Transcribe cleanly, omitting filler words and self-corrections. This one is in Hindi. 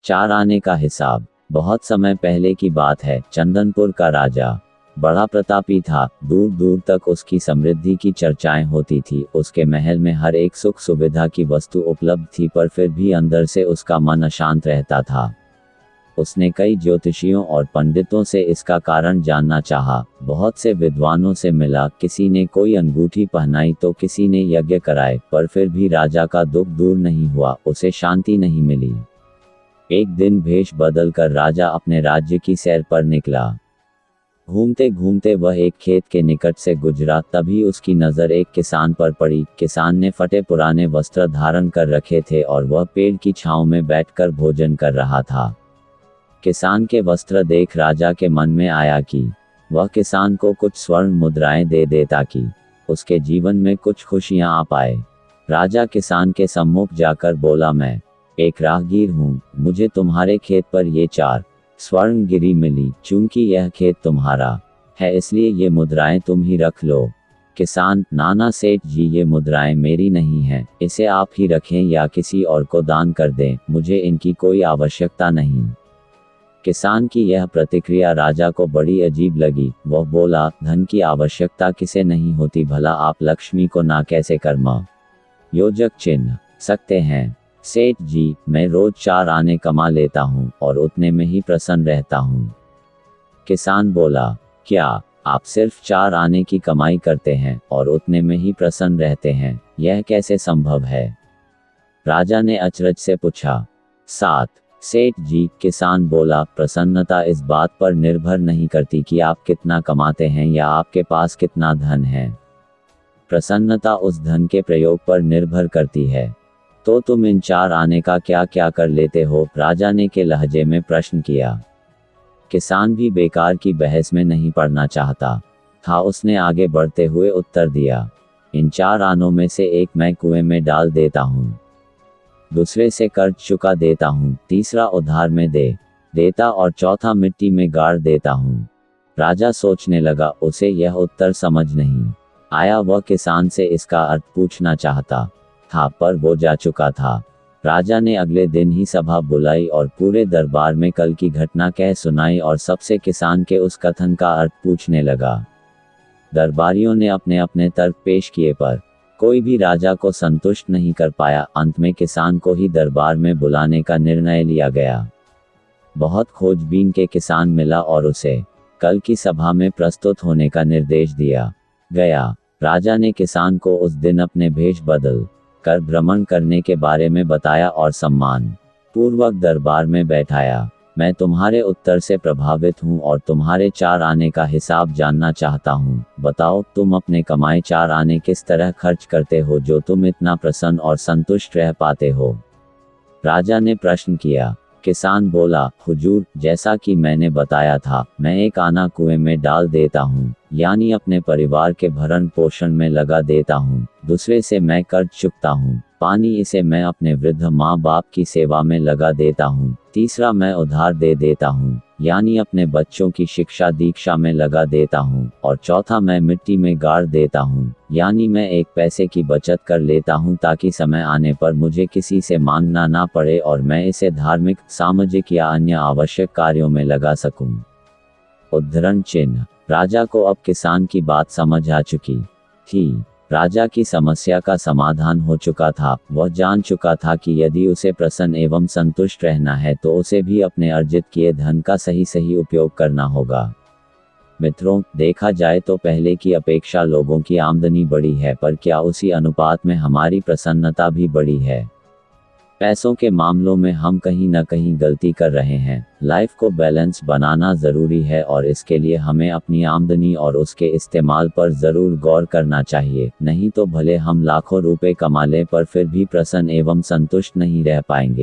चार आने का हिसाब। बहुत समय पहले की बात है। चंदनपुर का राजा बड़ा प्रतापी था। दूर दूर तक उसकी समृद्धि की चर्चाएं होती थी। उसके महल में हर एक सुख सुविधा की वस्तु उपलब्ध थी, पर फिर भी अंदर से उसका मन अशांत रहता था। उसने कई ज्योतिषियों और पंडितों से इसका कारण जानना चाहा। बहुत से विद्वानों से मिला। किसी ने कोई अंगूठी पहनाई तो किसी ने यज्ञ कराए, पर फिर भी राजा का दुख दूर नहीं हुआ। उसे शांति नहीं मिली। एक दिन भेष बदलकर राजा अपने राज्य की सैर पर निकला। घूमते घूमते वह एक खेत के निकट से गुजरा। तभी उसकी नज़र एक किसान पर पड़ी। किसान ने फटे पुराने वस्त्र धारण कर रखे थे और वह पेड़ की छांव में बैठकर भोजन कर रहा था। किसान के वस्त्र देख राजा के मन में आया कि वह किसान को कुछ स्वर्ण मुद्राएं दे दे ताकि उसके जीवन में कुछ खुशियां आ पाए। राजा किसान के सम्मुख जाकर बोला, मैं एक राहगीर हूँ, मुझे तुम्हारे खेत पर ये 4 स्वर्ण गिरी मिली। चूंकि यह खेत तुम्हारा है इसलिए ये मुद्राएं तुम ही रख लो। किसान, नाना सेठ जी, ये मुद्राएं मेरी नहीं हैं, इसे आप ही रखें या किसी और को दान कर दें, मुझे इनकी कोई आवश्यकता नहीं। किसान की यह प्रतिक्रिया राजा को बड़ी अजीब लगी। वह बोला, धन की आवश्यकता किसे नहीं होती, भला आप लक्ष्मी को ना कैसे कर्म योजक चिन्ह सकते हैं। सेठ जी, मैं रोज 4 आने कमा लेता हूँ और उतने में ही प्रसन्न रहता हूँ। किसान बोला, क्या आप सिर्फ 4 आने की कमाई करते हैं और उतने में ही प्रसन्न रहते हैं? यह कैसे संभव है? राजा ने अचरज से पूछा। 7 सेठ जी, किसान बोला, प्रसन्नता इस बात पर निर्भर नहीं करती कि आप कितना कमाते हैं या आपके पास कितना धन है। प्रसन्नता उस धन के प्रयोग पर निर्भर करती है। तो तुम इन 4 आने का क्या क्या कर लेते हो? राजा ने के लहजे में प्रश्न किया। किसान भी बेकार की बहस में नहीं पड़ना चाहता था। उसने आगे बढ़ते हुए उत्तर दिया, इन 4 आनों में से एक मैं कुएं में डाल देता हूँ, दूसरे से कर्ज चुका देता हूँ, तीसरा उधार में दे देता और चौथा मिट्टी में गाड़ देता हूँ। राजा सोचने लगा। उसे यह उत्तर समझ नहीं आया। वह किसान से इसका अर्थ पूछना चाहता था, पर वो जा चुका था। राजा ने अगले दिन ही सभा बुलाई और पूरे दरबार में कल की घटना कह सुनाई और सबसे किसान के उस कथन का अर्थ पूछने लगा। दरबारियों ने अपने अपने तर्क पेश किए, पर कोई भी राजा को संतुष्ट नहीं कर पाया। अंत में किसान को ही दरबार में बुलाने का निर्णय लिया गया। बहुत खोजबीन के किसान मिला और उसे कल की सभा में प्रस्तुत होने का निर्देश दिया गया। राजा ने किसान को उस दिन अपने भेष बदल कर भ्रमण करने के बारे में बताया और सम्मान पूर्वक दरबार में बैठाया। मैं तुम्हारे उत्तर से प्रभावित हूँ और तुम्हारे 4 आने का हिसाब जानना चाहता हूँ। बताओ, तुम अपने कमाए 4 आने किस तरह खर्च करते हो जो तुम इतना प्रसन्न और संतुष्ट रह पाते हो? राजा ने प्रश्न किया। किसान बोला, हुजूर, जैसा कि मैंने बताया था, मैं 1 आना कुएं में डाल देता हूँ, यानी अपने परिवार के भरण पोषण में लगा देता हूँ। दूसरे से मैं कर्ज चुकता हूँ, पानी इसे मैं अपने वृद्ध माँ बाप की सेवा में लगा देता हूँ। तीसरा मैं उधार दे देता हूँ, यानी अपने बच्चों की शिक्षा दीक्षा में लगा देता हूँ। और चौथा मैं मिट्टी में गाड़ देता हूँ, यानी मैं 1 पैसे की बचत कर लेता हूँ ताकि समय आने पर मुझे किसी से मांगना ना पड़े और मैं इसे धार्मिक, सामाजिक या अन्य आवश्यक कार्यों में लगा सकूं। उद्धरण चिन्ह। राजा को अब किसान की बात समझ आ चुकी थी। राजा की समस्या का समाधान हो चुका था। वह जान चुका था कि यदि उसे प्रसन्न एवं संतुष्ट रहना है तो उसे भी अपने अर्जित किए धन का सही सही उपयोग करना होगा। मित्रों, देखा जाए तो पहले की अपेक्षा लोगों की आमदनी बढ़ी है, पर क्या उसी अनुपात में हमारी प्रसन्नता भी बढ़ी है? पैसों के मामलों में हम कहीं न कहीं गलती कर रहे हैं। लाइफ को बैलेंस बनाना ज़रूरी है और इसके लिए हमें अपनी आमदनी और उसके इस्तेमाल पर ज़रूर गौर करना चाहिए। नहीं तो भले हम लाखों रुपए कमा लें पर फिर भी प्रसन्न एवं संतुष्ट नहीं रह पाएंगे।